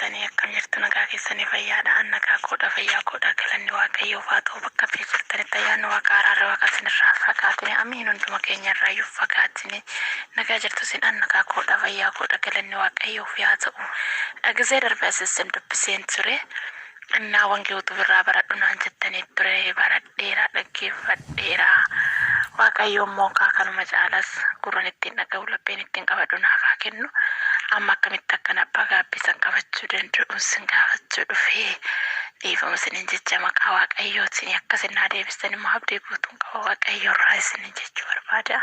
jirtanii akkam jirtu nagaa keessanii fayyaadha annagaa koodha fayyaa koodha galanni waaqayyoof haa ta'u bakka jirtanitti ayyaanni waaqa araara waaqa isinirraa fagaatine amiin hunduma keenyarraa iyyuu fagaatine nagaa jirtu isin annagaa koodha fayyaa koodha galanni waaqayyoof haa ta'u dhagizee darbe asisin dubbiseen ture innaa wangi utuu birraa baradhu naan jettanii ture baradheeraa dhaggeeffadheeraa waaqayyoon mookaa kanuma caalas gurran ittiin dhaga'u lapheen ittiin qabadhu naaf haa kennu amma akkamitti akkan abbaa gaabbisan qabachuu danda'uun sin gaafachuu dhufee dhiifama isiniin jecha maqaa waaqayyootiin akkasin naa deebistan immoo abdii guutuun qaba waaqayyoorraa isiniin jechuu barbaada.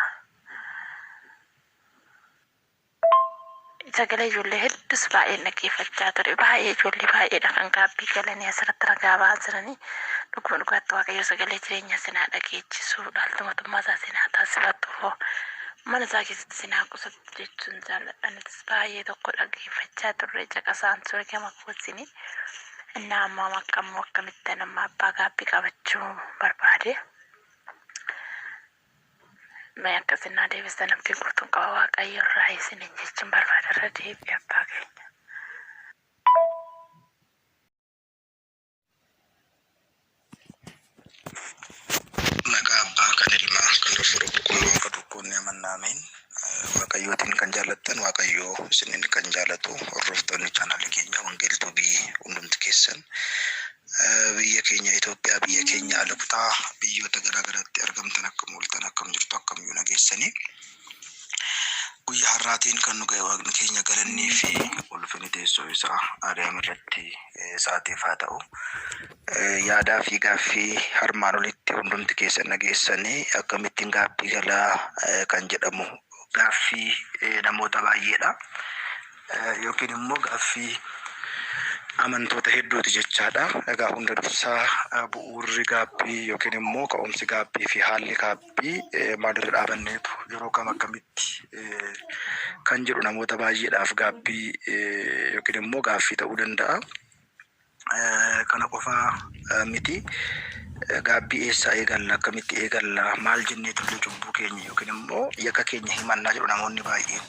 Sagalee ijoollee hedduus baay'ee dhaggeeffachaa ture baay'ee ijoollee baay'eedha kan gaabbii galanii asirratti ragaa ba'aa jiranii dhuguma dhugaatti waaqayyo sagalee jireenya sinaa dhageechisuu dhaaltumatummaa isaa sinaa taasifatu mana isaa keessatti sinaa qusattu jechuun jaalladhanis baay'ee tokko dhaggeeffachaa turre caqasaan ture gama kootini innaa ammaa akkammoo akkamitti nama abbaa gaabbii qabachuu barbaade. May akkasin naa deebistan abdii guutuun qaba waaqayyoorraa isiniin jechuun barbaada irra deebii abbaa keenya. Nagaa abbaa kan ilmaa kan furu qulqulluu akka tokkoon amannaameen waaqayyootiin kan jaallattan waaqayyoo isiniin kan jaallatu hordoftoonni chaanaalii keenya wangeeltuu biyyi hundumti keessan biyya keenya Itoophiyaa biyya keenya ala kutaa biyyoota garaagaraatti argamtan akkam ooltan akkam jirtu akkamiyyuu nageessanii guyyaa har'aatiin kan nu ga'e waaqni keenya galannii fi ulfinni teessoo isaa adeemu irratti sa'aatiif haa ta'u yaadaa fi gaaffii harmaan olitti hundumti keessan nageessanii akkamittiin gaabbii galaa kan jedhamu gaaffii namoota baay'eedha yookiin immoo gaaffii amantoota hedduuti jechaadha. Egaa hunda dursaa bu'uurri gaabbii yookiin immoo ka'umsi gaabbii fi haalli gaabbii maalirra dhaabanneetu yeroo kam akkamitti kan jedhu namoota baay'eedhaaf gaabbii yookiin immoo gaaffii ta'uu danda'a. Kana qofaa miti gaabbii eessaa eegalla akkamitti eegalla maal jennee tullee cubbuu keenya yookiin immoo yakka keenya himannaa jedhu namoonni baay'een.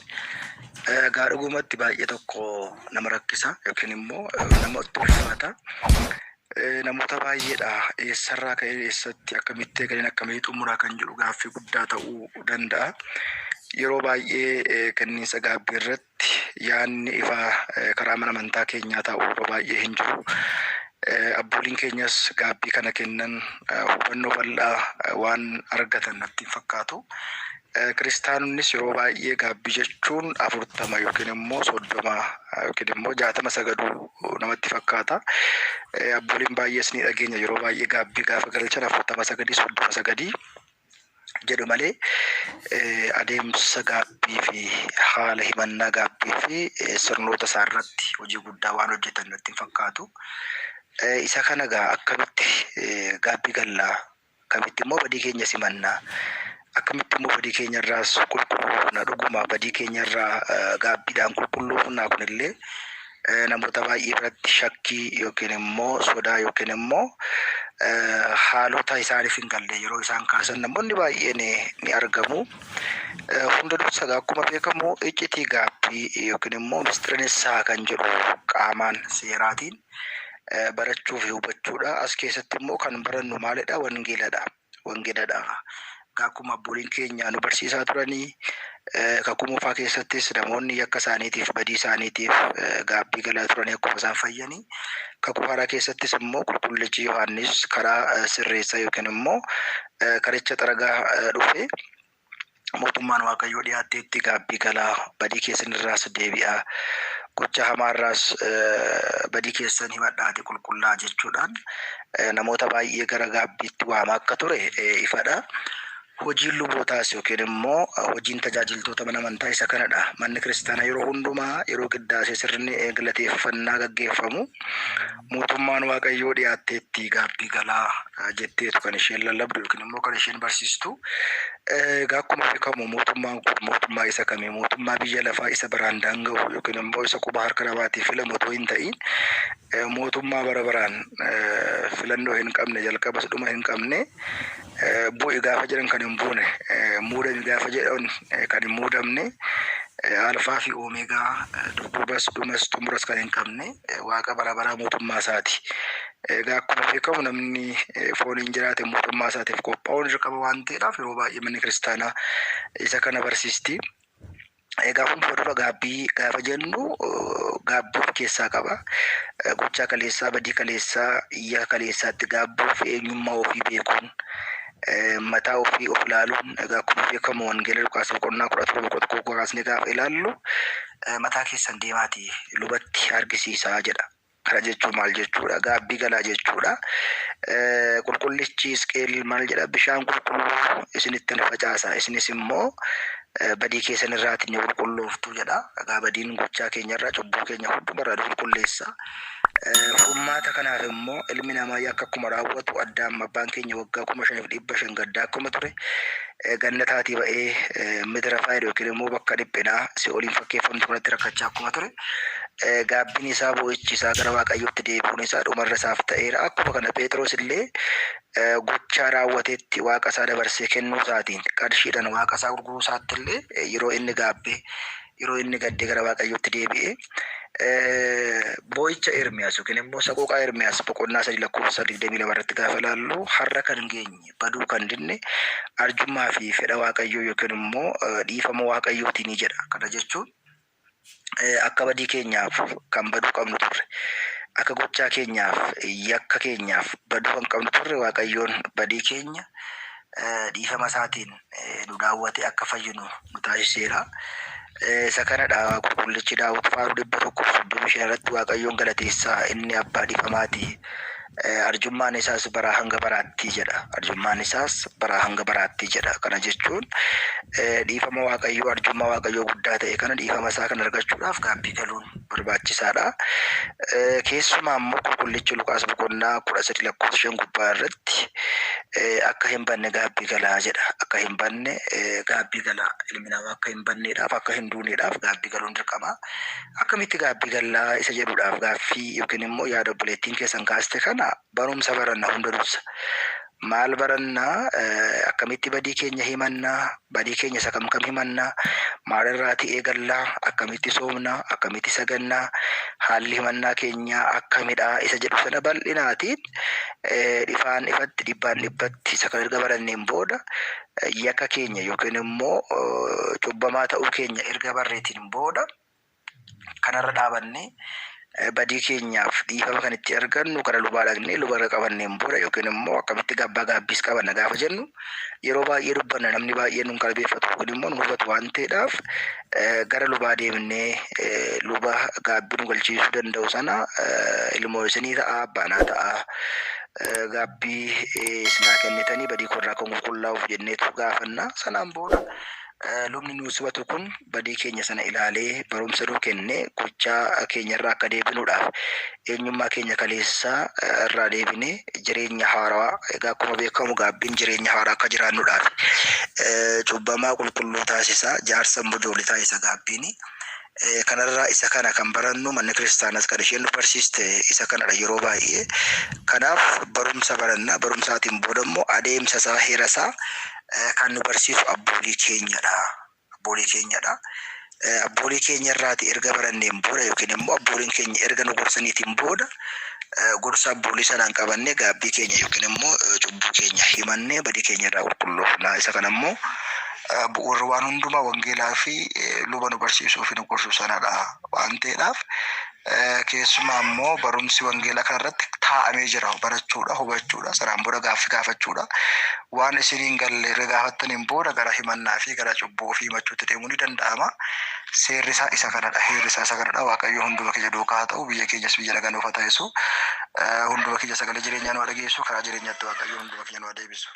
Gaadhugumatti baay'ee tokko nama rakkisa yookiin immoo nama itti ulfaata. Namoota baay'eedha eessarraa ka'ee eessatti akkamitti eegaleen akkamitti xumuraa kan jedhu gaaffii guddaa ta'uu danda'a. Yeroo baay'ee kenniinsa gaabbii irratti yaadni ifaa karaa mana amantaa keenyaa ta'uu yeroo baay'ee hin jiru. Abbooliin keenyas gaabbii kana kennan hubannoo bal'aa waan argatan natti hin fakkaatu. Kiristaanonnis yeroo baay'ee gaabbii jechuun 40 yookiin immoo 30 yookiin immoo 60 sagaduu namatti fakkaata. Abbooliin baay'ees ni dhageenya yeroo baay'ee gaabbii gaafa galchan 40 sagadii 30 sagadii jedhu malee adeemsa gaabbii fi haala himannaa gaabbii fi sirnoota isaa irratti hojii guddaa waan hojjetan natti hin fakkaatu. Isa kana gaa akkamitti gaabbii gallaa akkamitti immoo badii keenya simannaa akkamitti immoo badii keenya irraas qulqulluufna dhuguma badii keenya irraa gaabbiidhaan qulqulluufna kunillee namoota baay'ee biratti shakkii yookiin immoo sodaa yookiin immoo haalota isaaniif hin galle yeroo isaan kaasan namoonni baay'een ni argamu. Hunda dursa akkuma beekamu iccitii gaabbii yookiin immoo mistirineessaa kan jedhu qaamaan seeraatiin barachuu fi hubachuudha. As keessatti immoo kan barannu maalidha? Wangeeladha. Akkuma abbooliin keenya nu barsiisaa turanii kakuu moofaa keessattis namoonni yakka isaaniitiif badii isaaniitiif gaabbii galaa turanii akkuma isaan fayyanii kakuu haaraa keessattis immoo qulqullichi Yohaannis karaa sirreessaa yookiin immoo karicha xaragaa dhufe mootummaan waaqayyoo dhiyaatteetti gaabbii galaa badii keessan irraas deebi'aa gocha hamaarraas badii keessan himadhaati qulqullaa jechuudhaan namoota baay'ee gara gaabbiitti waamaa akka ture ifadha. Hojiin lubootaas yookiin immoo hojiin tajaajiltoota mana amantaa isa kanadha. Manni kiristaanaa yeroo hundumaa yeroo qiddaasee sirni galateeffannaa gaggeeffamu mootummaan waaqayyoo dhiyaatteetti gaabbii galaa jetteetu kan isheen lallabdu yookiin immoo kan isheen barsiistu. Akkuma beekamu mootummaan kun mootummaa isa kamii? Mootummaa biyya lafaa isa baraan daanga'u yookiin immoo isa quba harka namaatiif filamu otoo hin ta'in mootummaa bara baraan filannoo hin qabne jalqabas dhuma hin qabne bu'e gaafa jedhan kan hin buune muudame gaafa jedhan kan hin muudamne alfaa fi oomeegaa dudduubas dhumas xumuras kan hin qabne waaqa bara baraa mootummaa isaati. Egaa akkuma beekamu namni fooniin jiraate mootummaa isaatiif qophaa'uun dirqama waan ta'eedhaaf yeroo baay'ee manni kiristaanaa isa kana barsiisti. Egaa hunduma dura gaabbii gaafa jennu gaabbii of keessaa qaba. Gochaa kaleessaa, badii kaleessaa, iyya kaleessaatti gaabbuuf eenyummaa ofii beekuun mataa ofii of ilaaluun egaa akkuma beekamu wangeela Luqaas boqonnaa 17 kaasnee gaafa ilaallu mataa keessan deemaatii lubatti argisiisaa jedha. Kana jechuun maal jechuudha? Gaabbii galaa jechuudha. Qulqullichi Hisqeel maal jedha? Bishaan qulqulluu isinitti hin facaasa, isinis immoo badii keessan irraatiin ni qulqullooftu jedha. Egaa badiin gochaa keenya irraa cubbuu keenya hundumarraa qulqulleessa. Furmaata kanaaf immoo ilmi namaa akka akkuma raawwatu Addaam abbaan keenya waggaa 5,500 gaddaa akkuma ture gannataatii ba'ee midira faayida yookiin immoo bakka dhiphinaa si'ooliin fakkeeffamtu kanatti rakkachaa akkuma ture. Gaabbiin isaa boo'ichi isaa gara Waaqayyootti deebi'uun isaa dhumarra isaaf ta'eera. Akkuma kana Phexros illee gochaa raawwateetti waaqa isaa dabarsee kennuu isaatiin qarshiidhaan waaqa isaa gurguruu isaatti illee yeroo inni gaabbee yeroo inni gaddee gara Waaqayyootti deebi'ee boo'icha Ermiyaas yookiin immoo saqooqaa Ermiyaas boqonnaa 3:22 irratti gaafa ilaallu har'a kan geenye baduu kan dinne arjummaa fi fedha Waaqayyoo yookiin immoo dhiifama Waaqayyootiin jedha. Kana jechuun akka badii keenyaaf kan baduu qabnu turre, akka gochaa keenyaaf yakka keenyaaf baduu kan qabnu turre Waaqayyoon badii keenya dhiifama isaatiin nu daawwate akka fayyinu nu taasiseera. Isa kanadha qulqullichi Daawit faaruu 135 irratti Waaqayyoon galateessaa inni abbaa dhiifamaati. Arjummaan isaas baraa hanga baraatti jedha. Arjummaan isaas baraa hanga baraatti jedha. Kana jechuun dhiifama Waaqayyoo arjummaa Waaqayyoo guddaa ta'e kana dhiifama isaa kan argachuudhaaf gaabbii galuun barbaachisaadha. Keessumaa immoo qulqullichi Luqaas boqonnaa 13:5 gubbaa irratti akka hin banne gaabbii galaa jedha. Akka hin banne gaabbii galaa ilmi namaa akka hin banneedhaaf akka hin duuneedhaaf gaabbii galuun dirqama. Akkamitti gaabbii galaa isa jedhuudhaaf gaaffii yookiin immoo yaada obboleettiin keessan kaaste kana barumsa baranna hunda dursa. Maal barannaa? Akkamitti badii keenya himannaa? Badii keenya isa kam himannaa? Maalirraati eegallaa? Akkamitti soomnaa? Akkamitti sagannaa? Haalli himannaa keenyaa akkamidhaa? Isa jedhu sana bal'inaatiin ifaan ifatti dhibbaan dhibbatti isa kan erga baranneen booda yakka keenya yookiin immoo cubbamaa ta'uu keenya erga barreetiin booda kanarra dhaabannee badii keenyaaf dhiifama kan itti argannu gara lubaa dhaqnee lubarra qabanneen booda yookiin immoo akkamitti gaabbiis qabanna gaafa jennu yeroo baay'ee dubbanna namni baay'ee nun qalbeeffatu yookiin immoo nu hubatu waan ta'eedhaaf gara lubaa deemnee luba gaabbii nu galchiisuu danda'u sana ilmoo isinii ta'a abbaanaa ta'a. Gaabbii isinaa kennitanii badii korraa kan qulqullaa'uuf jenneetu gaafanna. Sanaan booda lubni nuus hubatu kun badii keenya sana ilaalee barumsa nuu kennee gochaa keenyarraa akka deebinuudhaaf eenyummaa keenya kaleessaa irraa deebinee jireenya haarawaa egaa akkuma beekamu gaabbiin jireenya haaraa akka jiraannuudhaaf cubbamaa qulqulluu taasisaa jaarsa ijoollee taasisa gaabbiini. Kanarraa isa kana kan barannu manni kiristaanas kan isheen nu barsiiste isa kanadha yeroo baay'ee. Kanaaf barumsa barannaa barumsaatiin booda immoo adeemsa isaa heera isaa kan nu barsiisu abboolii keenyadha. Abboolii keenyadha. Abboolii keenya irraati erga baranneen booda yookiin immoo abbooliin keenya erga nu gorsaniitiin booda gorsa abboolii sanaan qabannee gaabbii keenya yookiin immoo cubbuu keenya himannee badii keenya irraa qulqulloofna. Isa kana immoo bu'uura waan hundumaa wangeelaa fi luba nu barsiisuu fi nu gorsuu sanadha waan ta'eedhaaf keessumaa immoo barumsi wangeelaa kanarratti taa'amee jira barachuudha hubachuudha sanaan booda gaaffii gaafachuudha waan isiniin galle erga gaafattaniin booda gara himannaa fi gara cubbuu fi himachuutti deemuu ni danda'ama. Seerri isaa isa kanadha. Heerri isaa isa kanadha. Waaqayyo hunduma keenya duukaa haa ta'u biyya keenyas biyya nagaa nuuf haa taasisu hunduma keenya sagalee jireenyaa nu haa dhageessu karaa jireenyaatti Waaqayyo hunduma keenya nu haa deebisu.